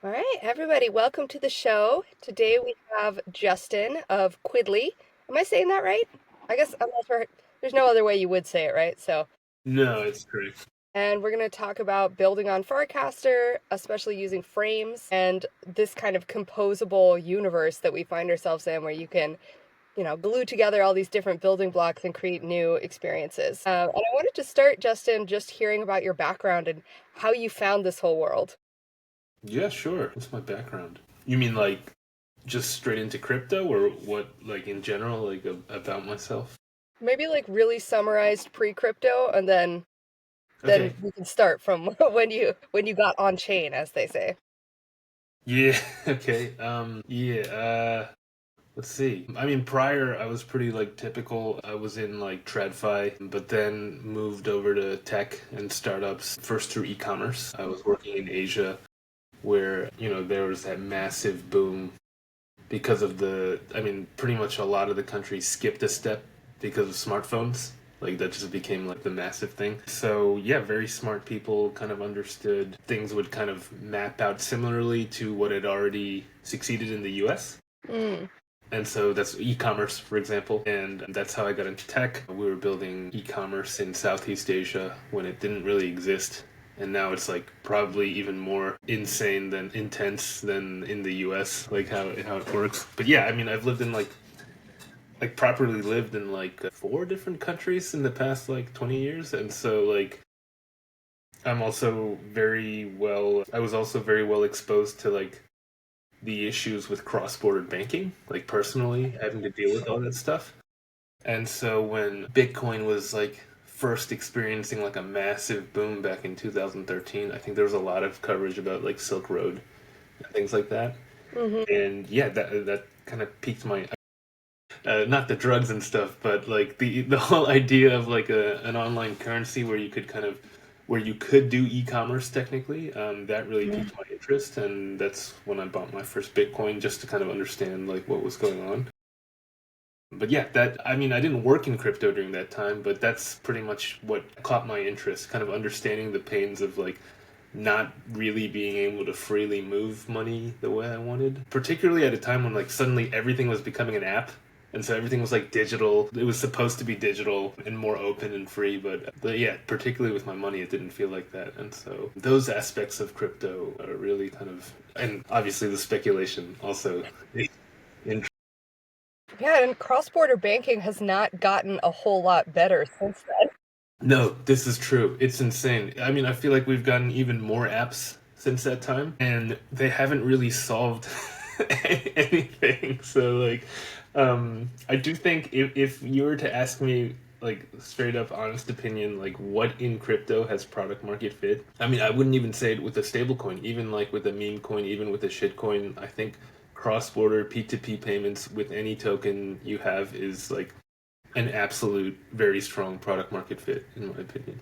All right, everybody, welcome to the show. Today we have Justin of Quidli. Am I saying that right? I guess I'm not sure. There's no other way you would say it, right? No, it's correct. And we're going to talk about building on Farcaster, especially using frames and this kind of composable universe that we find ourselves in, where you can, glue together all these different building blocks and create new experiences. And I wanted to start, Justin, just hearing about your background and how you found this whole world. Yeah, sure. What's my background? You mean like just straight into crypto or what, like in general, like about myself? Maybe like really summarized pre-crypto, and then Okay. we can start from when you got on chain, as they say. Yeah, okay. Let's see. I mean, prior I was pretty like typical. I was in like TradFi, but then moved over to tech and startups, first through e-commerce. I was working in Asia where, there was that massive boom because of I mean, pretty much a lot of the country skipped a step because of smartphones. Like that just became like the massive thing. So yeah, very smart people kind of understood things would kind of map out similarly to what had already succeeded in the US. Mm. And so that's e-commerce, for example, and that's how I got into tech. We were building e-commerce in Southeast Asia when it didn't really exist, and now it's like probably even more insane than intense than in the US, like how it works. But yeah, I mean, I've lived in like properly lived in like four different countries in the past like 20 years, and so like I was also very well exposed to like the issues with cross-border banking, like personally having to deal with all that stuff. And so when Bitcoin was like first experiencing like a massive boom back in 2013, I think there was a lot of coverage about like Silk Road and things like that. Hmm. And yeah, that kind of piqued my not the drugs and stuff, but like the whole idea of like an online currency where you could kind of where you could do e-commerce technically. That really piqued my interest, and that's when I bought my first Bitcoin just to kind of understand like what was going on. But yeah, that I mean, I didn't work in crypto during that time, but that's pretty much what caught my interest, kind of understanding the pains of like not really being able to freely move money the way I wanted, particularly at a time when like suddenly everything was becoming an app. And so everything was like digital. It was supposed to be digital and more open and free, but yeah, particularly with my money, it didn't feel like that. And so those aspects of crypto are really kind of, and obviously the speculation also. Yeah, and cross-border banking has not gotten a whole lot better since then. No, this is true. It's insane. I mean, I feel like we've gotten even more apps since that time, and they haven't really solved anything. So, like, I do think if you were to ask me, like, straight up honest opinion, like, what in crypto has product market fit? I mean, I wouldn't even say it with a stable coin, even like with a meme coin, even with a shit coin. I think cross-border P2P payments with any token you have is like an absolute very strong product market fit in my opinion.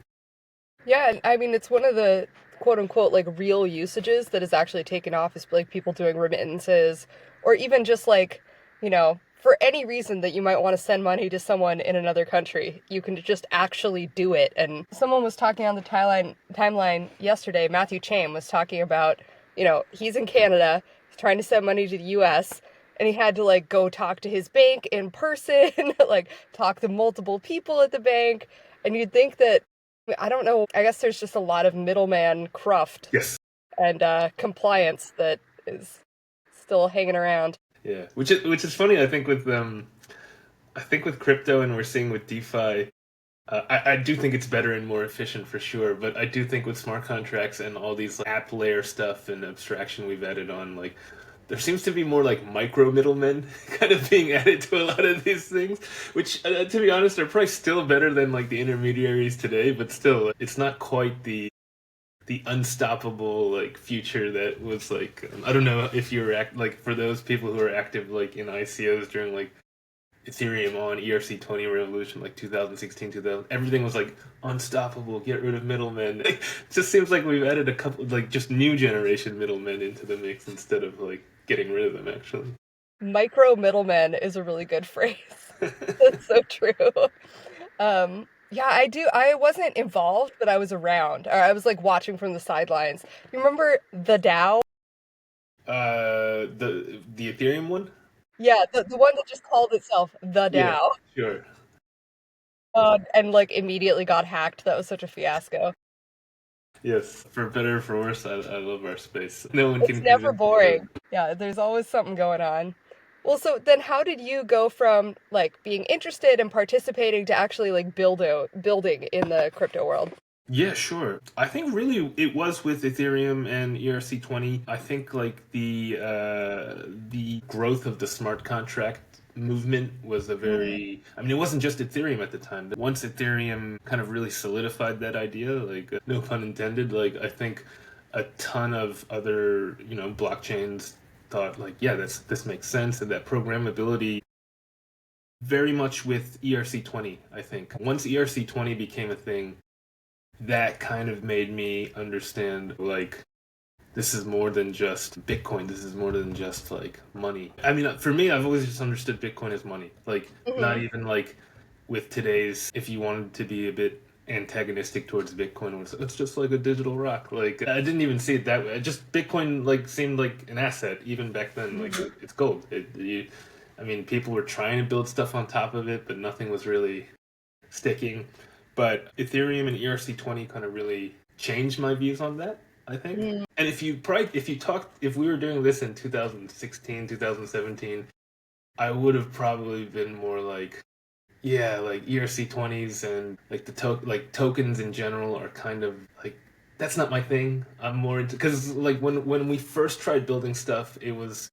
Yeah, and I mean it's one of the quote unquote like real usages that has actually taken off is like people doing remittances, or even just like, for any reason that you might want to send money to someone in another country, you can just actually do it. And someone was talking on the timeline yesterday, Matthew Chaim was talking about, he's in Canada, he's trying to send money to the US, and he had to like go talk to his bank in person, like talk to multiple people at the bank. And you'd think that, I don't know. I guess there's just a lot of middleman cruft Yes. and compliance that is still hanging around. Yeah, which is funny. I think with crypto and we're seeing with DeFi, I do think it's better and more efficient for sure. But I do think with smart contracts and all these like, app layer stuff and abstraction we've added on, like there seems to be more like micro middlemen kind of being added to a lot of these things, which to be honest are probably still better than like the intermediaries today. But still, it's not quite the unstoppable like future that was like I don't know if you were like for those people who are active like in ICOs during like Ethereum on ERC20 revolution like 2016 2000 everything was like unstoppable, get rid of middlemen. It just seems like we've added a couple like just new generation middlemen into the mix instead of like getting rid of them actually. Micro middleman is a really good phrase. That's so true. Yeah, I do. I wasn't involved, but I was around. Or I was like watching from the sidelines. You remember the DAO? The Ethereum one? Yeah, the one that just called itself the Yeah, DAO, sure. and like immediately got hacked. That was such a fiasco. Yes, for better or for worse, I love our space. No one It's can never convince me otherwise. boring. Yeah, there's always something going on. Well, so then how did you go from like being interested and participating to actually like building in the crypto world? Yeah, sure. I think really it was with Ethereum and ERC-20. I think like the growth of the smart contract movement was a Mm, very, I mean, it wasn't just Ethereum at the time. Once Ethereum kind of really solidified that idea, like no pun intended, like I think a ton of other, blockchains thought like, yeah, this makes sense, and that programmability very much with ERC-20, I think. Once ERC-20 became a thing, that kind of made me understand like this is more than just Bitcoin. This is more than just like money. I mean, for me, I've always just understood Bitcoin as money. Like, not hmm even like with today's, if you wanted to be a bit antagonistic towards Bitcoin, it's just like a digital rock. Like, I didn't even see it that way. Just Bitcoin like seemed like an asset even back then. Like, hmm it's gold. I mean, people were trying to build stuff on top of it, but nothing was really sticking. But Ethereum and ERC-20 kind of really changed my views on that, I think. mm And if we were doing this in 2016, 2017, I would have probably been more like, yeah, like ERC-20s and like like tokens in general are kind of like that's not my thing. I'm more into because like when we first tried building stuff, it was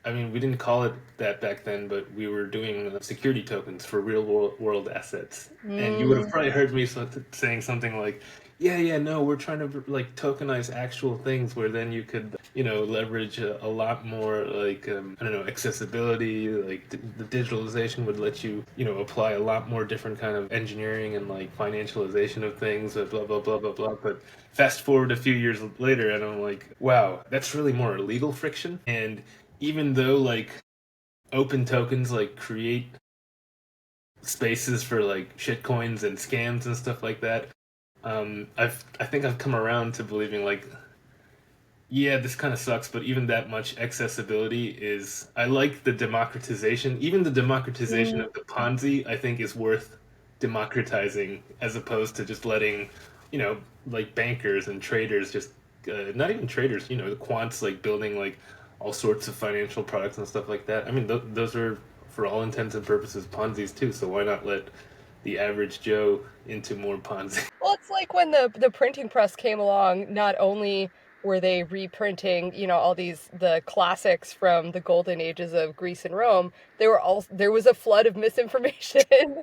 I mean, we didn't call it that back then, but we were doing security tokens for real world assets. And you would have mm probably heard me saying something like, "Yeah, yeah, no, we're trying to like tokenize actual things where then you could, leverage a lot more like I don't know, accessibility. Like the digitalization would let you, apply a lot more different kind of engineering and like financialization of things. Blah blah blah blah blah." But fast forward a few years later, and I'm like, "Wow, that's really more legal friction." And even though like open tokens like create spaces for like shitcoins and scams and stuff like that, I think I've come around to believing like yeah, this kind of sucks, but even that much accessibility is I like the democratization. Even the democratization mm. of the Ponzi, I think, is worth democratizing as opposed to just letting, like bankers and traders just not even traders, the quants like building like all sorts of financial products and stuff like that. I mean, those are for all intents and purposes Ponzi's too. So why not let the average Joe into more Ponzi? Well, it's like when the printing press came along, not only were they reprinting, all the classics from the golden ages of Greece and Rome, there was a flood of misinformation Yeah,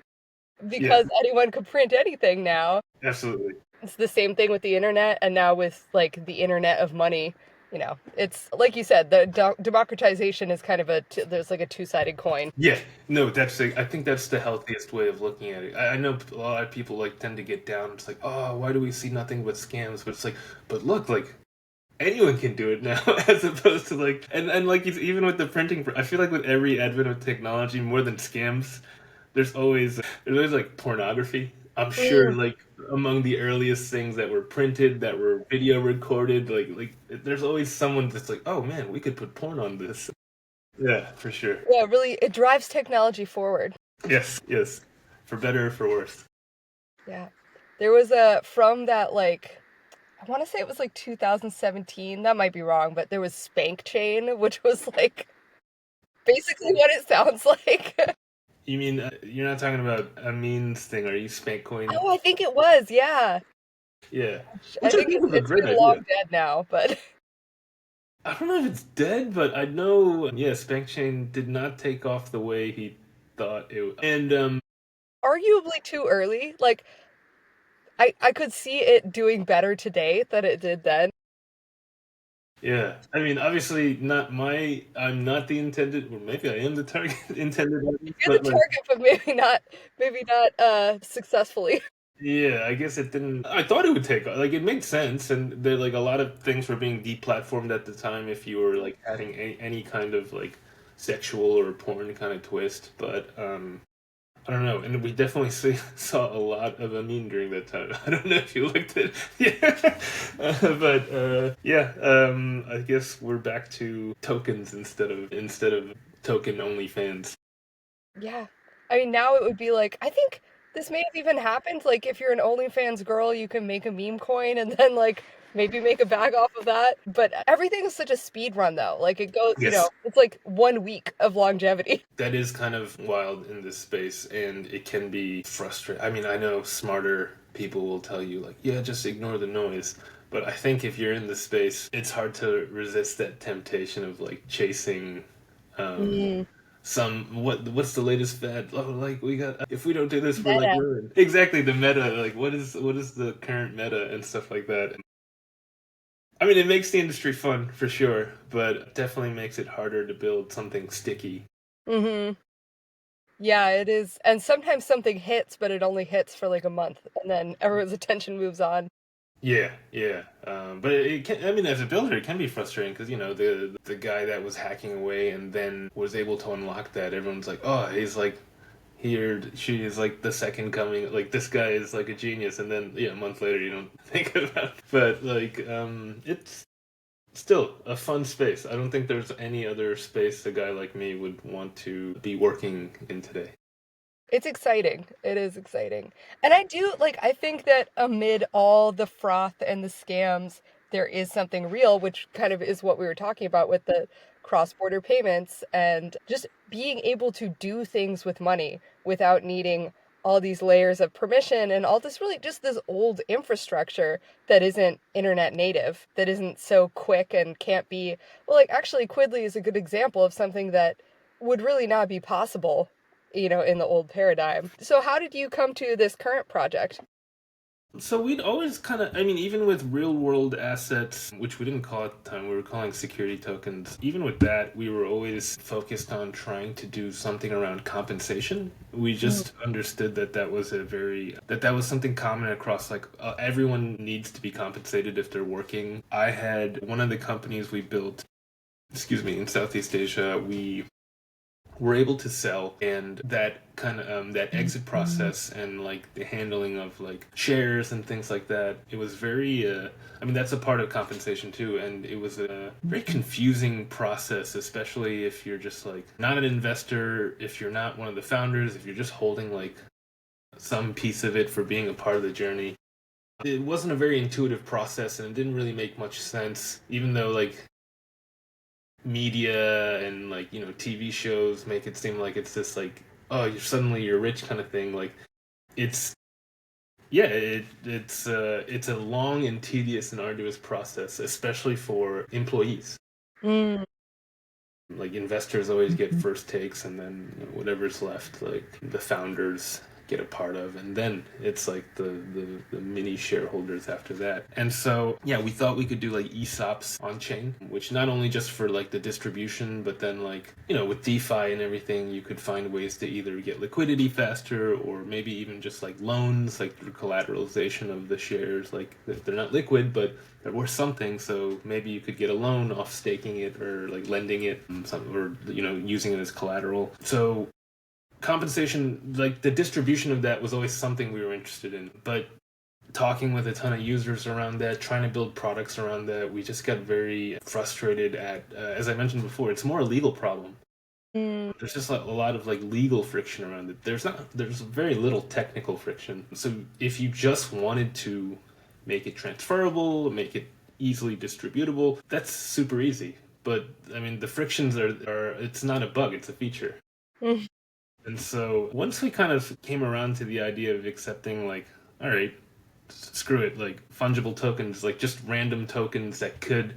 because anyone could print anything now. absolutely. It's the same thing with the internet, and now with like the internet of money, it's like you said, the democratization is kind of there's like a two-sided coin. Yeah, no, I think that's the healthiest way of looking at it. I know a lot of people like tend to get down. It's like, oh, why do we see nothing but scams? But it's like, but look, like anyone can do it now, as opposed to like, and like even with the printing. I feel like with every advent of technology, more than scams, there's always like pornography. I'm sure Mm. like among the earliest things that were printed, that were video recorded, like there's always someone that's like, oh man, we could put porn on this. Yeah, for sure. Yeah, really, it drives technology forward. Yes, yes. For better or for worse. Yeah. There was a from that like I want to say it was like 2017. That might be wrong, but there was Spank Chain, which was like basically what it sounds like. You mean you're not talking about a memes thing? Are you spank coin? Oh, I think it was. Yeah. Yeah, I which I think think was a it's great been idea. long dead now, but I don't know if it's dead, but I know yeah, Spank Chain did not take off the way he thought it would. And arguably too early. Like I could see it doing better today than it did then. yeah, I mean, obviously not I'm not the intended, or maybe I am the target intended audience, You're but the like target, but maybe not successfully. yeah, I guess it didn't. I thought it would take off. Like it made sense, and there like a lot of things were being deplatformed at the time if you were like adding any kind of like sexual or porn kind of twist. But I don't know, and we definitely saw a lot of Amin during that time. I don't know if you looked at, yeah, but yeah, I guess we're back to tokens instead of token only fans. Yeah. I mean, now it would be like, I think this may have even happened. Like, if you're an OnlyFans girl, you can make a meme coin and then, like, maybe make a bag off of that. But everything is such a speed run, though. Like, it goes, Yes, it's like 1 week of longevity. that is kind of wild in this space, and it can be frustrating. I mean, I know smarter people will tell you like, yeah, just ignore the noise. But I think if you're in the space, it's hard to resist that temptation of like chasing um, Mm, what's the latest fad? Oh, like we got if we don't do this, we're like meta. ruined. Exactly the meta. Like what is the current meta and stuff like that. I mean, it makes the industry fun for sure, but definitely makes it harder to build something sticky. Hmm. Yeah, it is. And sometimes something hits, but it only hits for like a month, and then everyone's attention moves on. Yeah, yeah. But it can. I mean, as a builder, it can be frustrating because the guy that was hacking away and then was able to unlock that. Everyone's like, oh, he's like here. She is like the second coming. Like this guy is like a genius. And then yeah, a month later, you don't think about it. But like, it's still a fun space. I don't think there's any other space a guy like me would want to be working in today. It's exciting. It is exciting. And I do like I think that amid all the froth and the scams, there is something real, which kind of is what we were talking about with the cross-border payments and just being able to do things with money without needing all these layers of permission and all this really just this old infrastructure that isn't internet native, that isn't so quick and can't be well, like actually Quidli is a good example of something that would really not be possible in the old paradigm. So, how did you come to this current project? So we'd always kind of, I mean, even with real world assets, which we didn't call at the time, we were calling security tokens. Even with that, we were always focused on trying to do something around compensation. We Mm. just understood that that was something common across like everyone needs to be compensated if they're working. I had one of the companies we built, excuse me, in Southeast Asia, we were able to sell, and that kind of that exit process and like the handling of like shares and things like that, it was very I mean that's a part of compensation too, and it was a very confusing process, especially if you're just like not an investor, if you're not one of the founders, if you're just holding like some piece of it for being a part of the journey. It wasn't a very intuitive process, and it didn't really make much sense, even though like media and like TV shows make it seem like it's this like, oh, you're rich kind of thing. Like it's yeah, it's a long and tedious and arduous process, especially for employees. Mm. Like investors always get first takes, and then whatever's left, like the founders get a part of, and then it's like the mini shareholders after that. And so yeah, we thought we could do like ESOPs on chain, which not only just for like the distribution, but then like with DeFi and everything, you could find ways to either get liquidity faster, or maybe even just like loans, like through collateralization of the shares. Like they're not liquid, but they're worth something, so maybe you could get a loan off staking it or like lending it, or using it as collateral. So compensation, like the distribution of that, was always something we were interested in. But talking with a ton of users around that, trying to build products around that, we just got very frustrated at, as I mentioned before, it's more a legal problem. Mm. There's just a lot of like legal friction around it. There's very little technical friction. So if you just wanted to make it transferable, make it easily distributable, that's super easy. But I mean, the frictions are it's not a bug, it's a feature. Mm. And so once we kind of came around to the idea of accepting, like, all right, screw it, like fungible tokens, like just random tokens that could,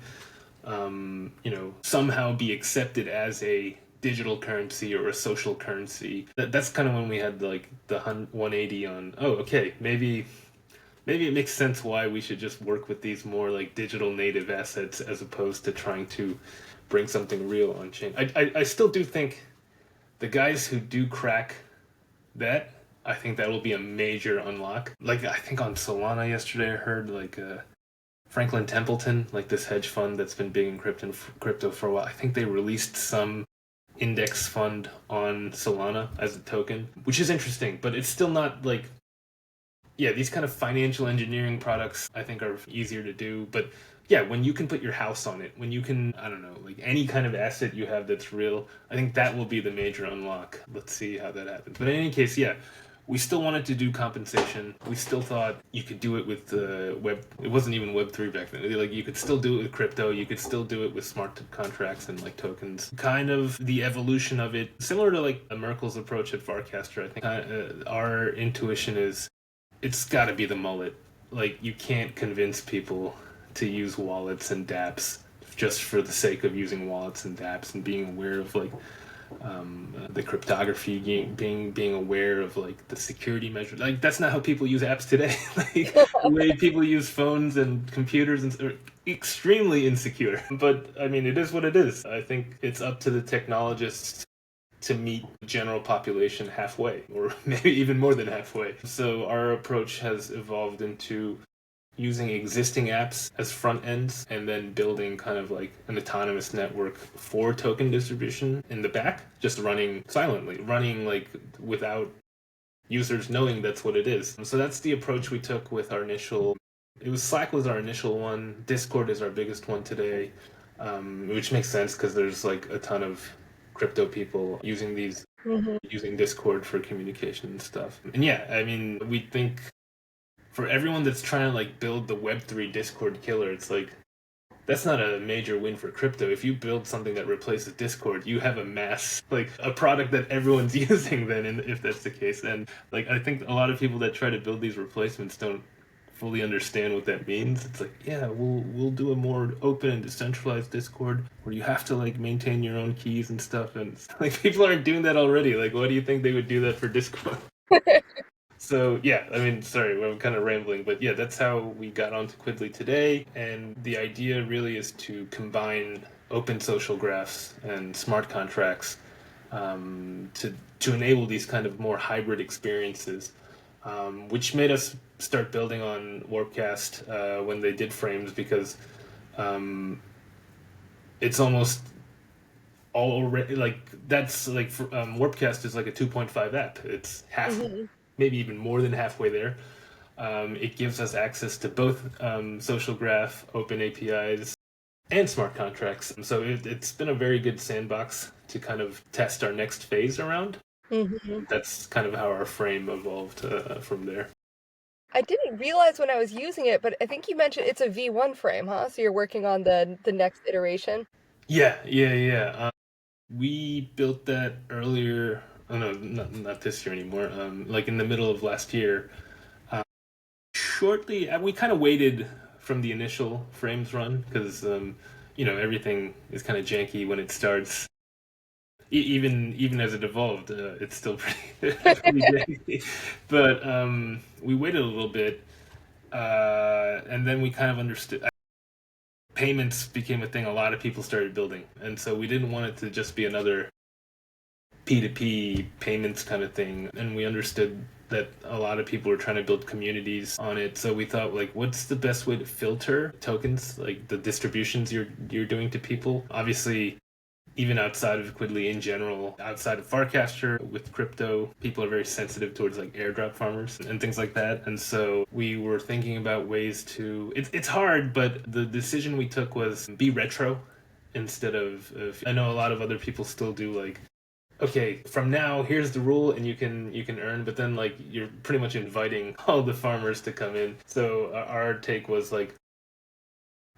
somehow be accepted as a digital currency or a social currency. That's kind of when we had like the 180 on, oh, okay, maybe it makes sense why we should just work with these more like digital native assets as opposed to trying to bring something real on chain. I still do think the guys who do crack that, I think that will be a major unlock. Like I think on Solana yesterday, I heard like Franklin Templeton, like this hedge fund that's been big in crypto for a while. I think they released some index fund on Solana as a token, which is interesting, but it's still not like, yeah, these kind of financial engineering products I think are easier to do. But yeah, when you can put your house on it, when you can, I don't know, like any kind of asset you have that's real, I think that will be the major unlock. Let's see how that happens. But in any case, yeah, we still wanted to do compensation. We still thought you could do it with the web. It wasn't even Web3 back then. Like you could still do it with crypto. You could still do it with smart contracts and like tokens. Kind of the evolution of it, similar to like Merkel's approach at Farcaster. I think our intuition is it's got to be the mullet. Like you can't convince people to use wallets and dApps just for the sake of using wallets and dApps and being aware of like the cryptography, being aware of like the security measures. Like that's not how people use apps today. Like the way people use phones and computers and are extremely insecure. But I mean, it is what it is. I think it's up to the technologists to meet the general population halfway, or maybe even more than halfway. So our approach has evolved into using existing apps as front ends and then building kind of like an autonomous network for token distribution in the back, just running silently, running like without users knowing that's what it is. So that's the approach we took with our initial. It was Slack was our initial one. Discord is our biggest one today, which makes sense because there's like a ton of crypto people using these Mhm. using Discord for communication and stuff. And yeah, I mean, we think for everyone that's trying to like build the Web3 Discord killer, it's like that's not a major win for crypto. If you build something that replaces Discord, you have a mass, like a product that everyone's using then, if that's the case. And like, I think a lot of people that try to build these replacements don't fully understand what that means. It's like, yeah, we'll do a more open and decentralized Discord where you have to like maintain your own keys and stuff. And like, people aren't doing that already. Like, why do you think they would do that for Discord? So yeah, I mean, sorry, I'm kind of rambling, but yeah, that's how we got onto Quidli today. And the idea really is to combine open social graphs and smart contracts to enable these kind of more hybrid experiences, which made us start building on Warpcast when they did frames because um, it's almost already like that's like Warpcast is like a 2.5 app. It's half, Mhm. maybe even more than halfway there. It gives us access to both social graph, open APIs, and smart contracts. So it's been a very good sandbox to kind of test our next phase around. Mhm. That's kind of how our frame evolved from there. I didn't realize when I was using it, but I think you mentioned it's a V1 frame, huh? So you're working on the next iteration. Yeah, yeah, yeah. We built that earlier. Oh no, not this year anymore. Like in the middle of last year. Shortly, we kind of waited from the initial frames run because everything is kind of janky when it starts. Even as it evolved, it's still pretty pretty janky. But we waited a little bit, and then we kind of understood. Payments became a thing a lot of people started building, and so we didn't want it to just be another P2P payments kind of thing. And we understood that a lot of people were trying to build communities on it. So we thought like what's the best way to filter tokens, like the distributions you're doing to people? Obviously, even outside of Quidli in general, outside of Farcaster with crypto, people are very sensitive towards like airdrop farmers and things like that. And so we were thinking about ways to it's hard, but the decision we took was be retro instead of I know a lot of other people still do like okay, from now here's the rule and you can earn, but then like you're pretty much inviting all the farmers to come in. So our take was like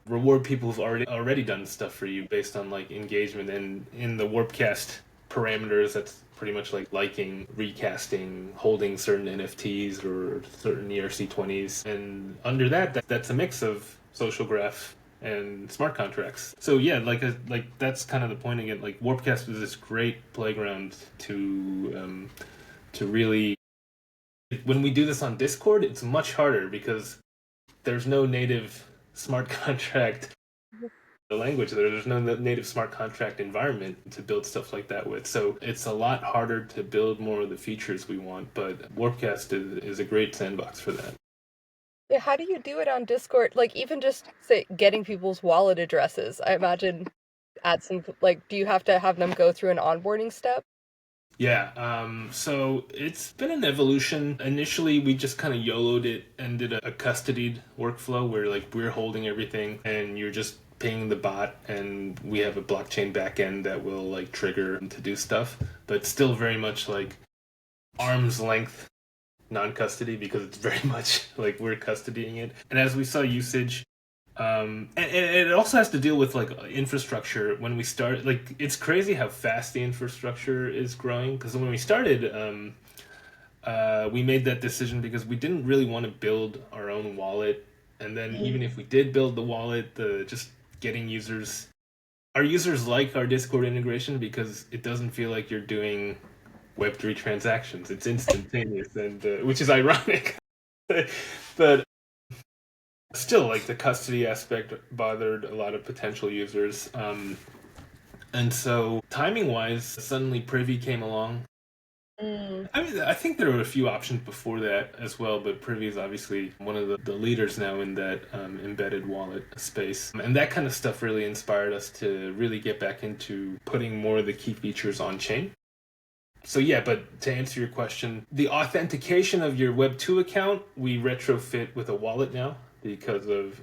reward people who've already done stuff for you based on like engagement, and in the Warpcast parameters that's pretty much like liking, recasting, holding certain NFTs or certain ERC20s, and under that's a mix of social graph and smart contracts. So yeah, like that's kind of the point again. Like Warpcast is this great playground to really. When we do this on Discord, it's much harder because there's no native smart contract the language there. There's no native smart contract environment to build stuff like that with. So it's a lot harder to build more of the features we want, but Warpcast is a great sandbox for that. Yeah, how do you do it on Discord? Like even just say getting people's wallet addresses. I imagine add some, like, do you have to have them go through an onboarding step? Yeah, so it's been an evolution. Initially, we just kind of YOLO'd it and did a custodied workflow where like we're holding everything and you're just paying the bot, and we have a blockchain backend that will like trigger to do stuff, but still very much like arm's length non-custody because it's very much like we're custodying it. And as we saw usage, and it also has to deal with like infrastructure. When we started, like it's crazy how fast the infrastructure is growing. Because when we started, we made that decision because we didn't really want to build our own wallet. And then even if we did build the wallet, the just getting users, our users like our Discord integration because it doesn't feel like you're doing Web3 transactions. It's instantaneous, and which is ironic. But still, like the custody aspect bothered a lot of potential users. And so, timing wise, suddenly Privy came along. Mm. I mean, I think there were a few options before that as well, but Privy is obviously one of the leaders now in that embedded wallet space. And that kind of stuff really inspired us to really get back into putting more of the key features on chain. So yeah, but to answer your question, the authentication of your Web2 account, we retrofit with a wallet now because of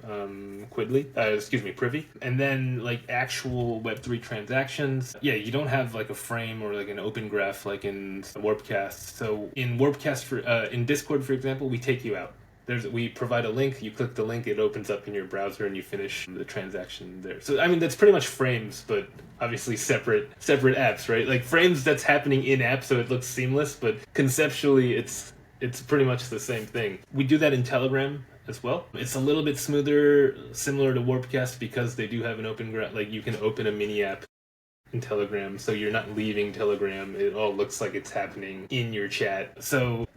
Quidli, Privy. And then like actual Web3 transactions, yeah, you don't have like a frame or like an open graph like in Warpcast. So in Warpcast, in Discord, for example, we take you out. We provide a link, you click the link, it opens up in your browser and you finish the transaction there. So I mean that's pretty much frames, but obviously separate apps, right? Like frames that's happening in app so it looks seamless, but conceptually it's pretty much the same thing. We do that in Telegram as well. It's a little bit smoother, similar to Warpcast because they do have an open like you can open a mini app in Telegram, so you're not leaving Telegram. It all looks like it's happening in your chat. So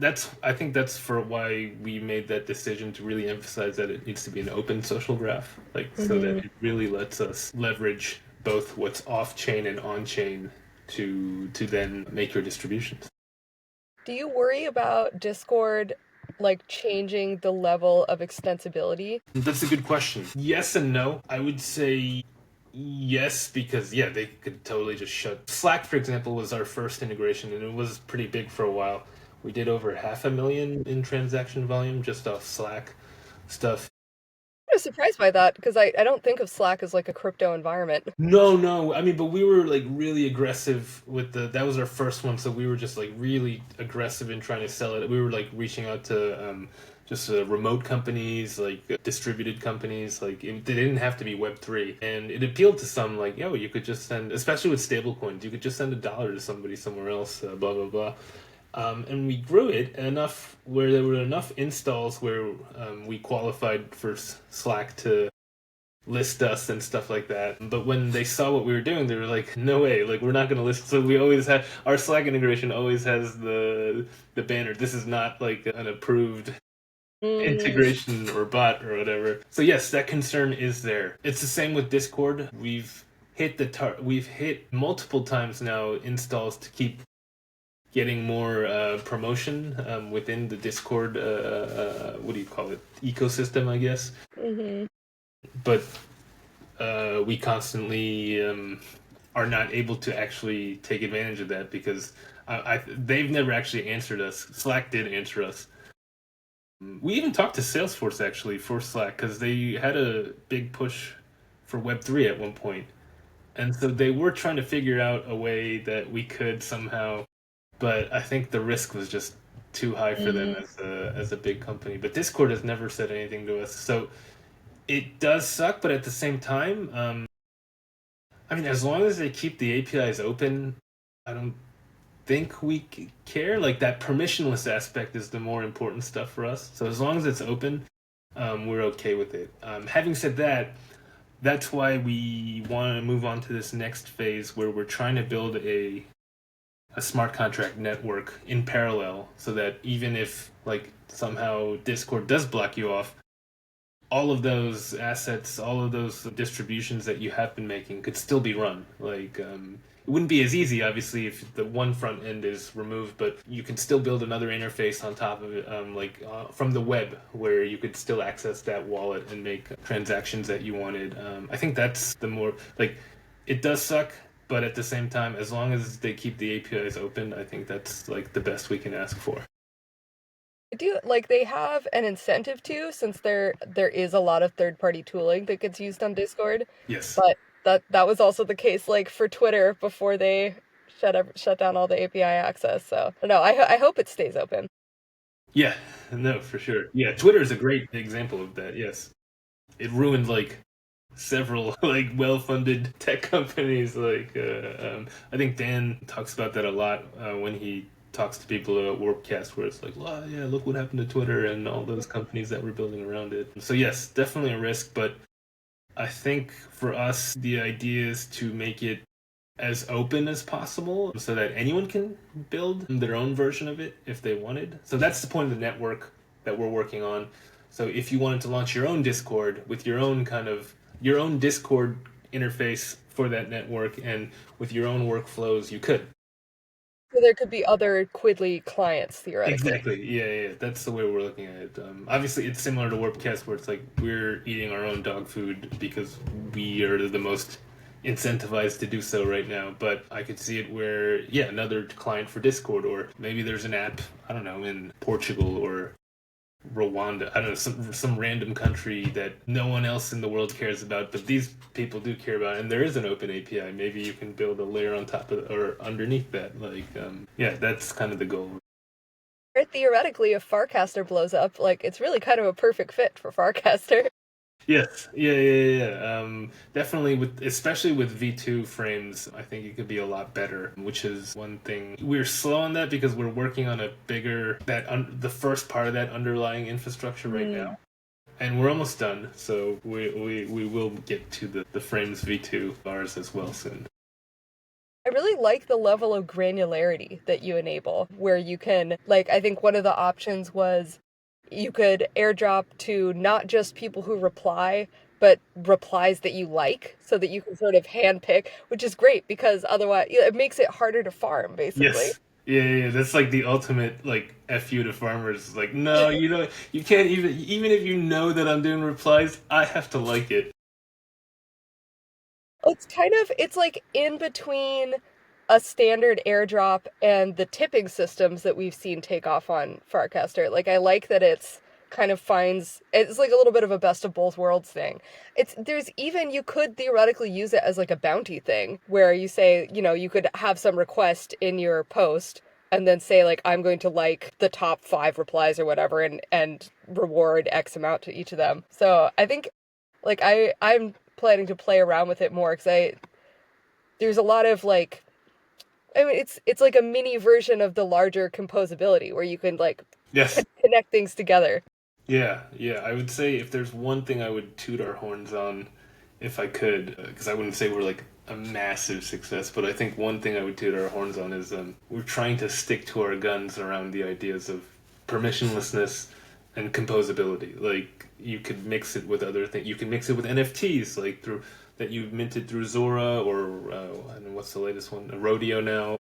I think that's for why we made that decision to really emphasize that it needs to be an open social graph, like so that it really lets us leverage both what's off chain and on chain to then make your distributions. Do you worry about Discord like changing the level of extensibility? That's a good question. Yes and no. I would say yes, because yeah, they could totally just shut. Slack, for example, was our first integration, and it was pretty big for a while. We did over 500,000 in transaction volume just off Slack stuff. I was surprised by that because I don't think of Slack as like a crypto environment. No, no. I mean, but we were like really aggressive with that was our first one, so we were just like really aggressive in trying to sell it. We were like reaching out to just remote companies, like distributed companies. Like they didn't have to be Web3, and it appealed to some. Like, yo, you could just send, especially with stablecoins, you could just send $1 to somebody somewhere else. Blah blah blah. And we grew it enough where there were enough installs where we qualified for Slack to list us and stuff like that. But when they saw what we were doing, they were like, "No way! Like we're not going to list." So we always have our Slack integration always has the banner. This is not like an approved Mm. integration or bot or whatever. So yes, that concern is there. It's the same with Discord. We've hit multiple times now installs to keep getting more promotion within the Discord. What do you call it? Ecosystem, I guess. Hmm. But we constantly are not able to actually take advantage of that because they've never actually answered us. Slack did answer us. We even talked to Salesforce actually for Slack because they had a big push for Web3 at one point. And so they were trying to figure out a way that we could somehow, but I think the risk was just too high for them Mm. as a big company. But Discord has never said anything to us. So it does suck, but at the same time, I mean, as long as they keep the APIs open, I don't think we care. Like that permissionless aspect is the more important stuff for us. So as long as it's open, we're okay with it. Having said that, that's why we want to move on to this next phase where we're trying to build a smart contract network in parallel so that even if like somehow Discord does block you off, all of those assets, all of those distributions that you have been making could still be run. Like, it wouldn't be as easy, obviously, if the one front end is removed, but you can still build another interface on top of it, from the web, where you could still access that wallet and make transactions that you wanted. I think that's the more like it does suck, but at the same time, as long as they keep the APIs open, I think that's like the best we can ask for. I do like they have an incentive to, since there is a lot of third-party tooling that gets used on Discord, Yes. but that was also the case like for Twitter before they shut down all the API access. So no, I hope it stays open. Yeah, no, for sure. Yeah, Twitter is a great example of that. Yes, it ruined like several like well-funded tech companies. I think Dan talks about that a lot when he talks to people at Warpcast, where it's like, "Well, yeah, look what happened to Twitter and all those companies that were building around it." So yes, definitely a risk, but I think for us, the idea is to make it as open as possible so that anyone can build their own version of it if they wanted. So that's the point of the network that we're working on. So if you wanted to launch your own Discord with your own your own Discord interface for that network and with your own workflows, you could. So there could be other Quidli clients theoretically. Exactly. Yeah, yeah. That's the way we're looking at it. Obviously, it's similar to Warpcast, where it's like we're eating our own dog food because we are the most incentivized to do so right now. But I could see it where, yeah, another client for Discord, or maybe there's an app, I don't know, in Portugal or Rwanda. I don't know, some random country that no one else in the world cares about, but these people do care about, and there is an open API. Maybe you can build a layer on top of or underneath that. Yeah, that's kind of the goal. Or theoretically, if Farcaster blows up, like it's really kind of a perfect fit for Farcaster. Yes, yeah, yeah, yeah. Definitely especially with V2 frames, I think it could be a lot better, which is one thing. We're slow on that because we're working on a bigger, the first part of that underlying infrastructure right Mm. now. And we're almost done, so we will get to the frames V2 bars as well soon. I really like the level of granularity that you enable, where you can, like, I think one of the options was you could airdrop to not just people who reply, but replies that you like, so that you can sort of handpick, which is great because otherwise it makes it harder to farm, basically. Yes. Yeah, yeah, yeah, that's like the ultimate like fu to farmers. Like, no, you can't even if you know that I'm doing replies, I have to like it. It's like in between a standard airdrop and the tipping systems that we've seen take off on Farcaster. Like I like that it's like a little bit of a best of both worlds thing. There's even you could theoretically use it as like a bounty thing where you say, you could have some request in your post and then say like I'm going to like the top 5 replies or whatever and reward X amount to each of them. So I think like I'm planning to play around with it more because I there's a lot of like I mean it's like a mini version of the larger composability where you can like Yes. connect things together. Yeah, yeah. I would say if there's one thing I would toot our horns on, if I could, because I wouldn't say we're like a massive success, but I think one thing I would toot our horns on is we're trying to stick to our guns around the ideas of permissionlessness and composability. Like you could mix it with other things. You can mix it with NFTs, like through that you've minted through Zora or I don't know what's the latest one, Rodeo now.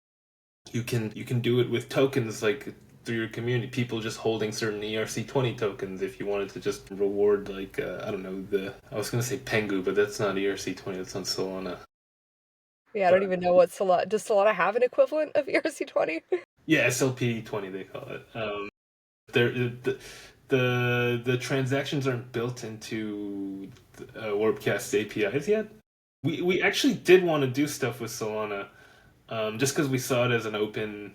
You can do it with tokens like through your community, people just holding certain ERC20 tokens. If you wanted to just reward like I don't know the I was gonna say Pengu, but that's not ERC20. That's on Solana. Yeah, I don't But even know what Solana does Solana have an equivalent of ERC20? yeah, SLP20 they call it. There the transactions aren't built into Warpcast APIs yet. We actually did want to do stuff with Solana, just because we saw it as an open.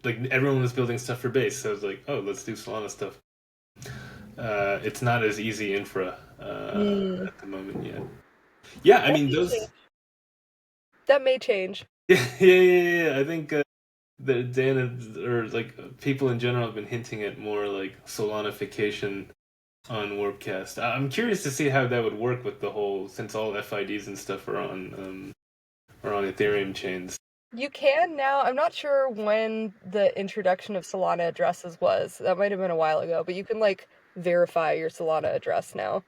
Like everyone was building stuff for base, so I was like, oh, let's do Solana stuff. It's not as easy infra Hmm. at the moment yet. Yeah, I That mean may change. those. That may change. Yeah, yeah, yeah, yeah. I think the or like people in general have been hinting at more like Solanification on Warpcast. I'm curious to see how that would work with the whole since all FIDs and stuff are on Ethereum chains. You can now. I'm not sure when the introduction of Solana addresses was. That might have been a while ago, but you can like verify your Solana address now.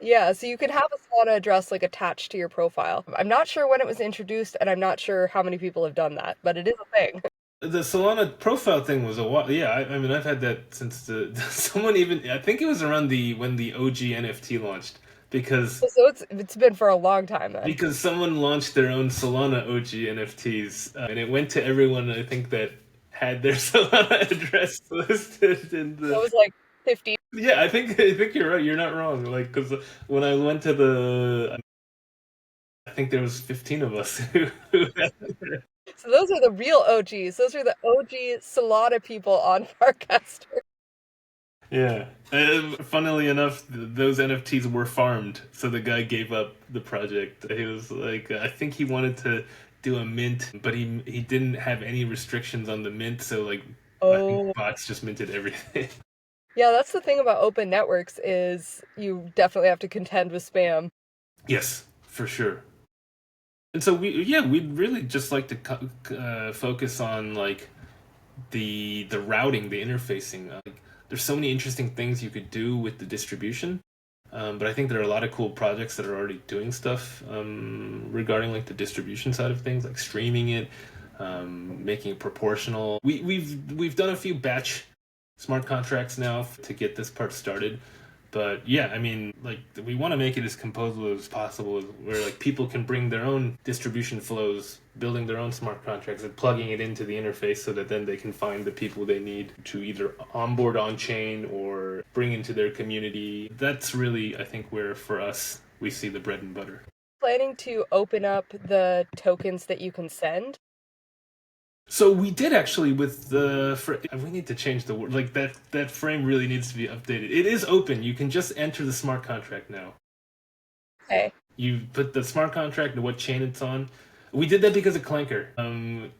Yeah, so you can have a Solana address like attached to your profile. I'm not sure when it was introduced, and I'm not sure how many people have done that, but it is a thing. The Solana profile thing was a while. Yeah, I mean, I've had that since the someone even I think it was around the when the OG NFT launched. because So it's been for a long time then. someone launched their own Solana OG NFTs, and it went to everyone I think that had their Solana address listed in That the. was like 50. Yeah, I think you're right. You're not wrong. Like, because when I went to the, I think there was 15 of us who had. So those are the real OGs. Those are the OG Solana people on Farcaster. Yeah. Funnily enough, those NFTs were farmed, so the guy gave up the project. He was like, I think he wanted to do a mint, but he didn't have any restrictions on the mint, so like, I think Oh. bots just minted everything. Yeah, that's the thing about open networks is you definitely have to contend with spam. Yes, for sure. And so we'd really just like to focus on like the routing, the interfacing. Like, there's so many interesting things you could do with the distribution. But I think there are a lot of cool projects that are already doing stuff regarding like the distribution side of things, like streaming it, making it proportional. We've done a few batch smart contracts now to get this part started. But yeah, I mean, like we want to make it as composable as possible, where like people can bring their own distribution flows, building their own smart contracts and plugging it into the interface, so that then they can find the people they need to either onboard on chain or bring into their community. That's really, I think, where for us we see the bread and butter. Planning to open up the tokens that you can send. So we did actually with the. We need to change the word. Like that frame really needs to be updated. It is open. You can just enter the smart contract now. Okay. You put the smart contract and what chain it's on. We did that because of Clanker.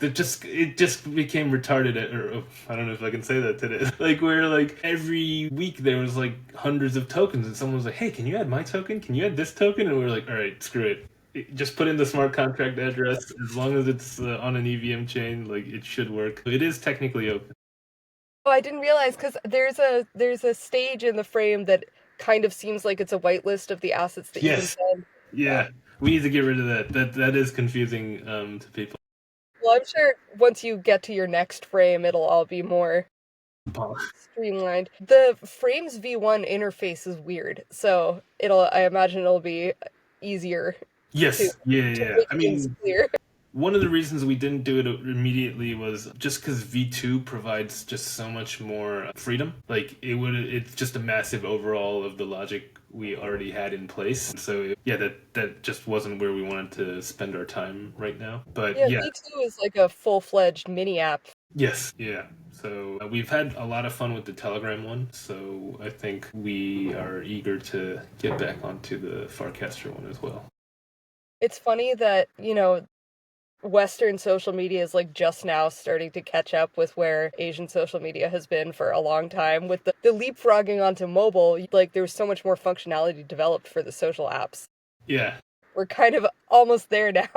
It just became retarded. Or I don't know if I can say that today. Like where like every week there was like hundreds of tokens, and someone was like, "Hey, can you add my token? Can you add this token?" And we were like, "All right, screw it. Just put in the smart contract address. As long as it's on an EVM chain, like it should work. It is technically open." Oh, I didn't realize because there's a stage in the frame that kind of seems like it's a whitelist of the assets that you can Yes. send. Yeah. Yeah. We need to get rid of that. That is confusing to people. Well, I'm sure once you get to your next frame, it'll all be more streamlined. The Frames V1 interface is weird, so I imagine it'll be easier to Yes. Yeah. Yeah. make I things mean, clear. one of the reasons we didn't do it immediately was just because V2 provides just so much more freedom. Like it's just a massive overhaul of the logic we already had in place. So yeah, that just wasn't where we wanted to spend our time right now. But Yeah, yeah, V2 is like a full-fledged mini app. yes, yeah. So we've had a lot of fun with the Telegram one. So I think we are eager to get back onto the Farcaster one as well. It's funny that, Western social media is like just now starting to catch up with where Asian social media has been for a long time. With the leapfrogging onto mobile, like there was so much more functionality developed for the social apps. Yeah. We're kind of almost there now.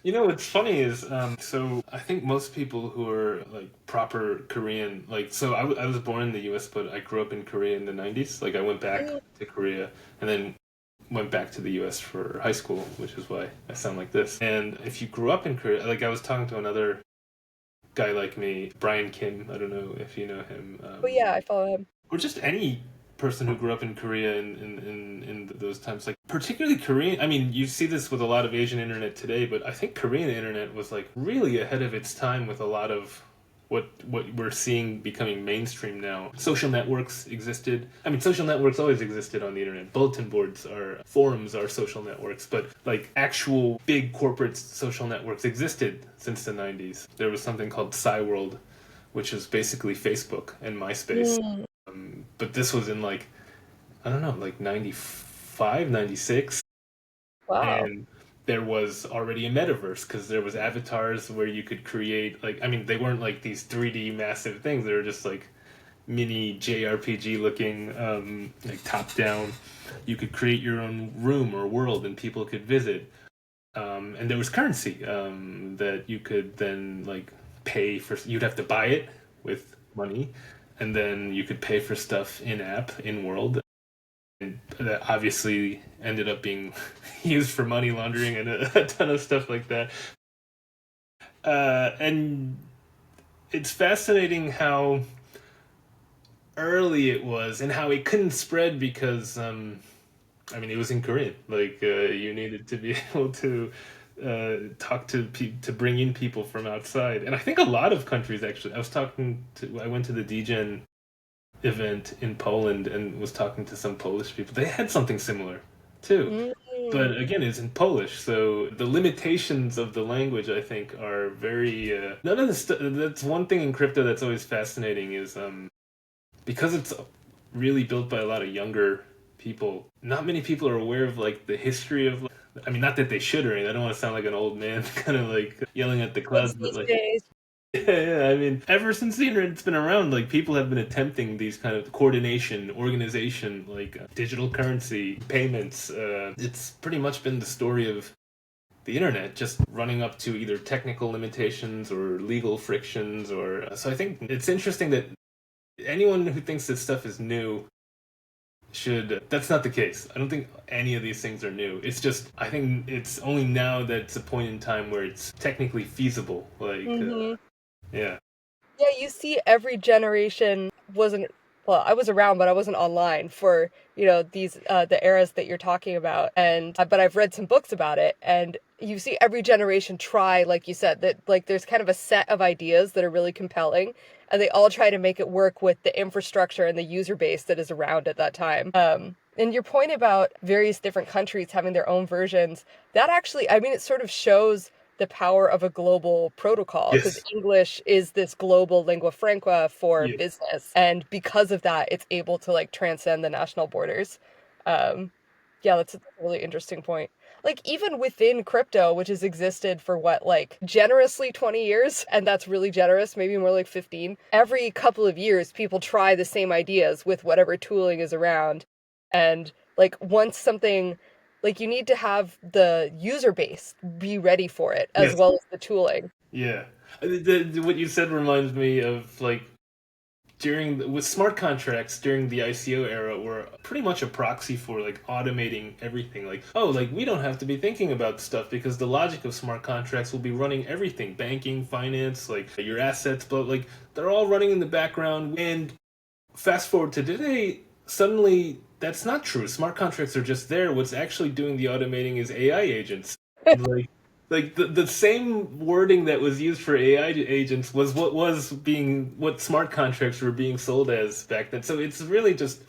You know what's funny is, so I think most people who are like proper Korean, like, so I was born in the U.S., but I grew up in Korea in the 90s. Like, I went back to Korea and then went back to the U.S. for high school, which is why I sound like this. And if you grew up in Korea, like, I was talking to another guy like me, Brian Kim. I don't know if you know him. But yeah, I follow him. Or just any person who grew up in Korea in those times, like particularly Korean. I mean, you see this with a lot of Asian internet today, but I think Korean internet was like really ahead of its time with a lot of what we're seeing becoming mainstream now. Social networks existed. I mean, social networks always existed on the internet. Bulletin boards are forums are social networks, but like actual big corporate social networks existed since the 90s. There was something called Cyworld, which is basically Facebook and MySpace. Mm, But this was in like, I don't know, like 95, 96, wow. and there was already a metaverse because there was avatars where you could create, like, I mean, they weren't like these 3D massive things. They were just like mini JRPG looking, like top down. You could create your own room or world and people could visit. And there was currency that you could then like pay for. You'd have to buy it with money, and then you could pay for stuff in app, in world. And that obviously ended up being used for money laundering and a ton of stuff like that. And it's fascinating how early it was and how it couldn't spread because I mean, it was in Korean. Like you needed to be able to talk to to bring in people from outside, and I think a lot of countries actually. I went to the DGen event in Poland and was talking to some Polish people. They had something similar too. Mm. But again, it's in Polish, so the limitations of the language, I think, are very. None of the That's one thing in crypto that's always fascinating is because it's really built by a lot of younger people. Not many people are aware of like the history of. I mean, not that they should or anything. I don't want to sound like an old man, kind of like yelling at the clouds, Kids but these like days. yeah. I mean, ever since the internet's been around, like people have been attempting these kind of coordination, organization, like digital currency, payments. It's pretty much been the story of the internet, just running up to either technical limitations or legal frictions. Or so I think it's interesting that anyone who thinks this stuff is new should. That's not the case. I don't think any of these things are new. It's just I think it's only now that it's a point in time where it's technically feasible. Like, Hmm. yeah. Yeah, you see every generation wasn't, well, I was around, but I wasn't online for, these the eras that you're talking about. And but I've read some books about it, and you see every generation try, like you said, that like there's kind of a set of ideas that are really compelling, and they all try to make it work with the infrastructure and the user base that is around at that time. And your point about various different countries having their own versions, that actually, I mean, it sort of shows the power of a global protocol, because Yes. English is this global lingua franca for Yeah. business, and because of that it's able to like transcend the national borders. um yeah, that's a really interesting point. Like even within crypto, which has existed for what, like generously 20 years, and that's really generous, maybe more like 15, every couple of years people try the same ideas with whatever tooling is around. And like once something, like you need to have the user base be ready for it as Yes. well as the tooling. Yeah. What you said reminds me of like with smart contracts during the ICO era were pretty much a proxy for like automating everything. Like, oh, like we don't have to be thinking about stuff because the logic of smart contracts will be running everything, banking, finance, like your assets, but like they're all running in the background. And fast forward to today, suddenly that's not true. Smart contracts are just there. What's actually doing the automating is AI agents. Like the same wording that was used for AI agents was what smart contracts were being sold as back then. So it's really just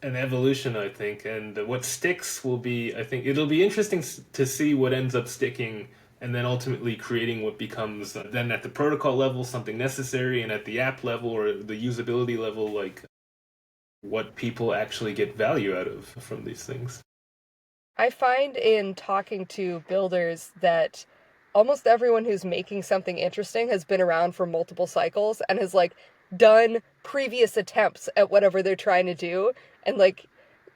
an evolution, I think. And what sticks will be, I think, it'll be interesting to see what ends up sticking, and then ultimately creating what becomes then at the protocol level something necessary, and at the app level or the usability level, like what people actually get value out of from these things. I find in talking to builders that almost everyone who's making something interesting has been around for multiple cycles and has like done previous attempts at whatever they're trying to do. And like,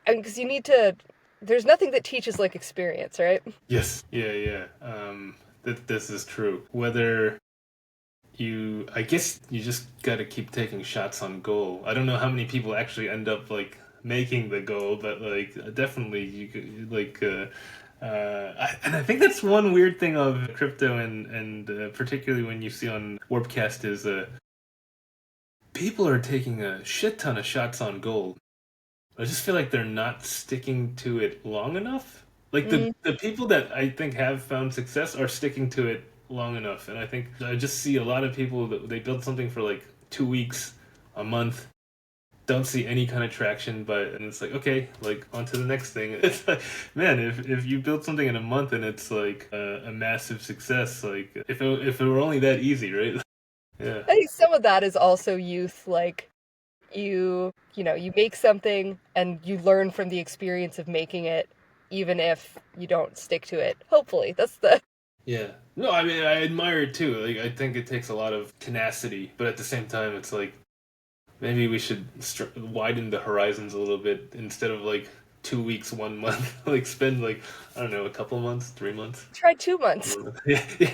and because you need to, there's nothing that teaches like experience, right? Yes. Yeah, yeah. That this is true. Whether I guess you just got to keep taking shots on goal. I don't know how many people actually end up like making the goal, but like definitely you could like. And I think that's one weird thing of crypto, and particularly when you see on Warpcast is people are taking a shit ton of shots on gold. I just feel like they're not sticking to it long enough. Like Mm. the people that I think have found success are sticking to it long enough, and I think I just see a lot of people that they build something for like 2 weeks, a month, don't see any kind of traction, but and it's like okay, like on to the next thing. It's like man, if you build something in a month and it's like a massive success, like if it were only that easy, right? Yeah. I think some of that is also youth. Like you make something and you learn from the experience of making it, even if you don't stick to it. Hopefully, that's the. Yeah. No, I mean I admire it too. Like I think it takes a lot of tenacity, but at the same time, it's like maybe we should widen the horizons a little bit instead of like 2 weeks, 1 month. Like spend like I don't know, a couple months, 3 months. Try 2 months. Yeah, yeah.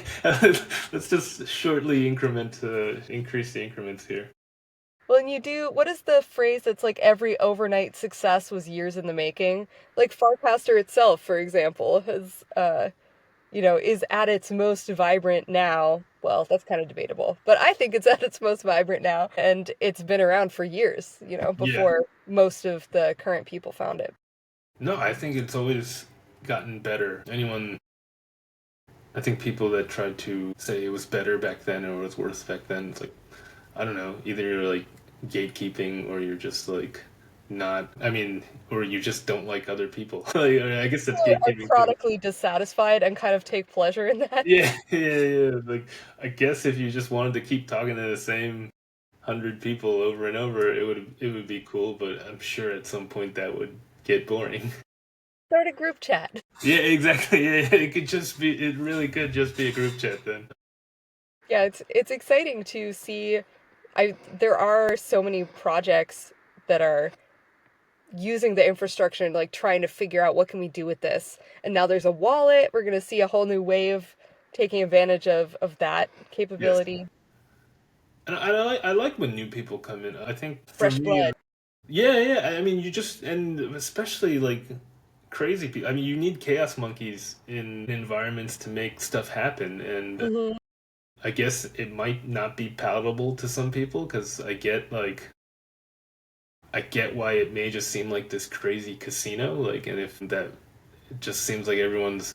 Let's just shortly increase the increments here. Well, and you do, what is the phrase that's like every overnight success was years in the making? Like Farcaster itself, for example, has, is at its most vibrant now. Well, that's kind of debatable, but I think it's at its most vibrant now, and it's been around for years, Yeah, before most of the current people found it. No, I think it's always gotten better. I think people that tried to say it was better back then or it was worse back then, it's like, I don't know, either you're like gatekeeping or you're just like not, I mean, or you just don't like other people. Like, I guess that's Are gatekeeping too. chronically dissatisfied and kind of take pleasure in that. Yeah, yeah, yeah. Like, I guess if you just wanted to keep talking to the same 100 people over and over, it would be cool, but I'm sure at some point that would get boring. Start a group chat. Yeah, exactly. Yeah, it could just be. It really could just be a group chat then. Yeah, it's exciting to see. I There are so many projects that are using the infrastructure and like trying to figure out what can we do with this. And now there's a wallet. We're going to see a whole new wave taking advantage of that Yes, capability. and I like when new people come in. I think for Fresh me, blood. yeah, yeah. I mean, you just and especially like crazy people. I mean, you need chaos monkeys in environments to make stuff happen, and Hmm. I guess it might not be palatable to some people because I get why it may just seem like this crazy casino, like, and if that it just seems like everyone's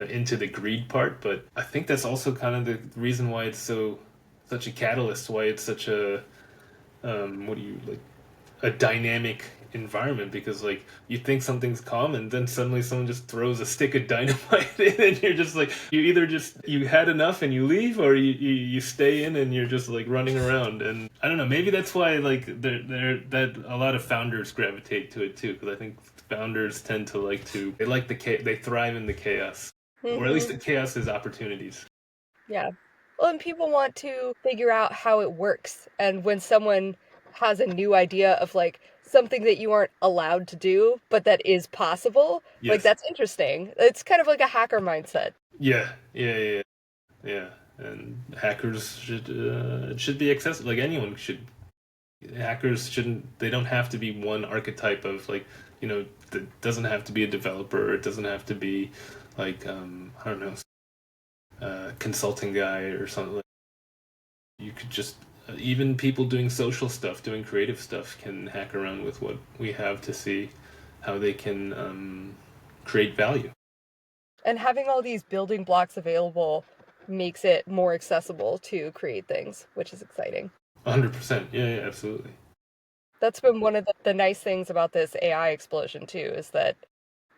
into the greed part, but I think that's also kind of the reason why it's such a catalyst, why it's such a what do you like a dynamic environment because like you think something's calm and then suddenly someone just throws a stick of dynamite in and you're just like you either just you had enough and you leave or you stay in and you're just like running around and I don't know maybe that's why like there that a lot of founders gravitate to it too because I think founders tend to like to they like they thrive in the chaos or at least Hmm. the chaos is opportunities. Yeah. Well, and people want to figure out how it works. And when someone has a new idea of like something that you aren't allowed to do, but that is possible, like Yes. that's interesting. It's kind of like a hacker mindset. Yeah, yeah, yeah, yeah. Yeah, and hackers should be accessible. Like anyone should. Hackers shouldn't. They don't have to be one archetype of like It doesn't have to be a developer. It doesn't have to be like I don't know, consulting guy or something. You could just even people doing social stuff, doing creative stuff, can hack around with what we have to see how they can create value. And having all these building blocks available makes it more accessible to create things, which is exciting. 100%. Yeah, yeah, absolutely. That's been one of the nice things about this AI explosion too, is that,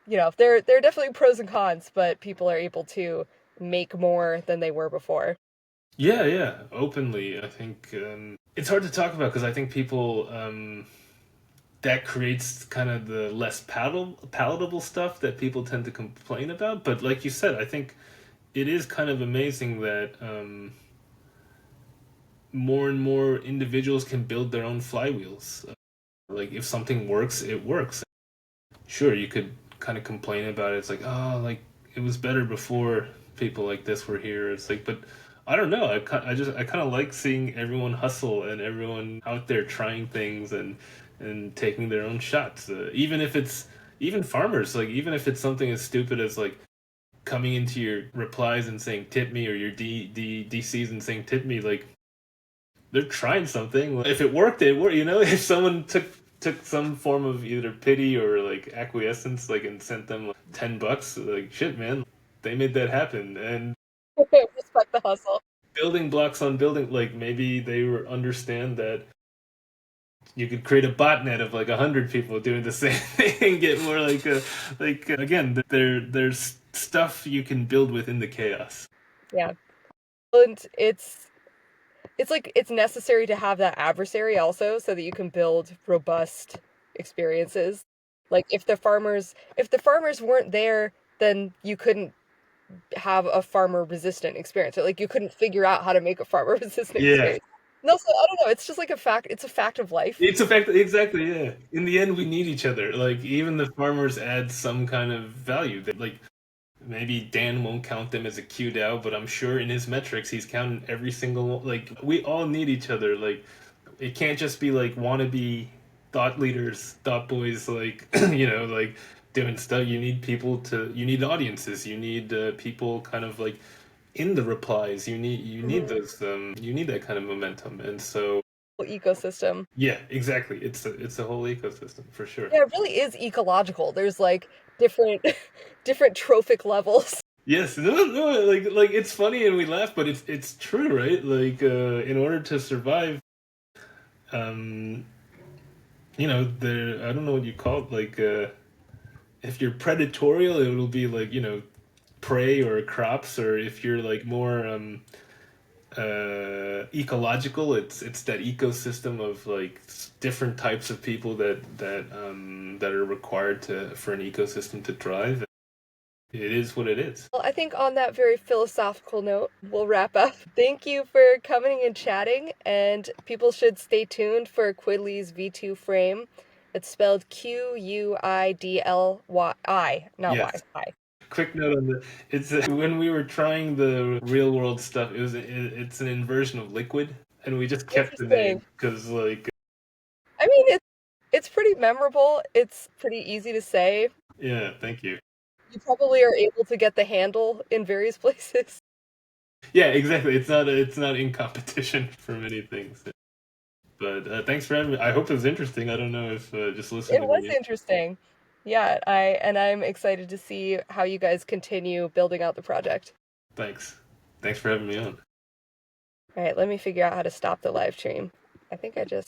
there are definitely pros and cons, but people are able to make more than they were before. Yeah, yeah, openly. I think it's hard to talk about because I think people that creates kind of the less palatable stuff that people tend to complain about. But like you said, I think it is kind of amazing that more and more individuals can build their own flywheels. Like if something works, it works. Sure, you could kind of complain about it. It's like, oh, like it was better before people like this were here. It's like, but I don't know. I kind of like seeing everyone hustle and everyone out there trying things and taking their own shots. Even if it's even farmers, like even if it's something as stupid as like coming into your replies and saying tip me or your DCs and saying tip me, like they're trying something. If it worked, it worked. If someone took some form of either pity or like acquiescence, like and sent them like, $10, like shit, man, they made that happen. And Respect the hustle. building blocks on building, like maybe they understand that you could create a botnet of like 100 people doing the same thing and get more again, there's stuff you can build within the chaos. Yeah. And it's like it's necessary to have that adversary also so that you can build robust experiences. Like if the farmers weren't there, then you couldn't have a farmer resistant experience. Or like you couldn't figure out how to make a farmer resistant Yeah, experience. And also, I don't know, it's just like it's a fact of life. it's a fact, exactly. Yeah. In the end, we need each other. Like even the farmers add some kind of value. That like maybe Dan won't count them as a Q DAO, but I'm sure in his metrics he's counting every single one. Like we all need each other. Like it can't just be like wannabe thought leaders, thought boys, like like doing stuff. You need audiences. You need people kind of like in the replies. You need Mhm. those. You need that kind of momentum. And so ecosystem. Yeah, exactly. It's a whole ecosystem for sure. Yeah, it really is ecological. There's like different different trophic levels. Yes, no, no, like it's funny and we laugh, but it's true, right? Like, in order to survive, um, there I don't know what you call it. Like, if you're predatorial, it'll be like prey or crops, or if you're like more ecological, it's that ecosystem of like different types of people that are required to for an ecosystem to thrive. It is what it is. Well, I think on that very philosophical note, we'll wrap up. Thank you for coming and chatting, and people should stay tuned for Quidli's V2 frame. It's spelled Quidly, not Y, Yes. I. Quick note on the it's when we were trying the real world stuff, it's an inversion of liquid, and we just kept the Interesting. name because like I mean, it's pretty memorable. It's pretty easy to say. yeah, thank you. You probably are able to get the handle in various places. Yeah, exactly. It's not in competition for many things. But thanks for having me. I hope it was interesting. I don't know if just listen It to was me. interesting. Yeah, I'm excited to see how you guys continue building out the project. Thanks. Thanks for having me on. All right, let me figure out how to stop the live stream. I think I just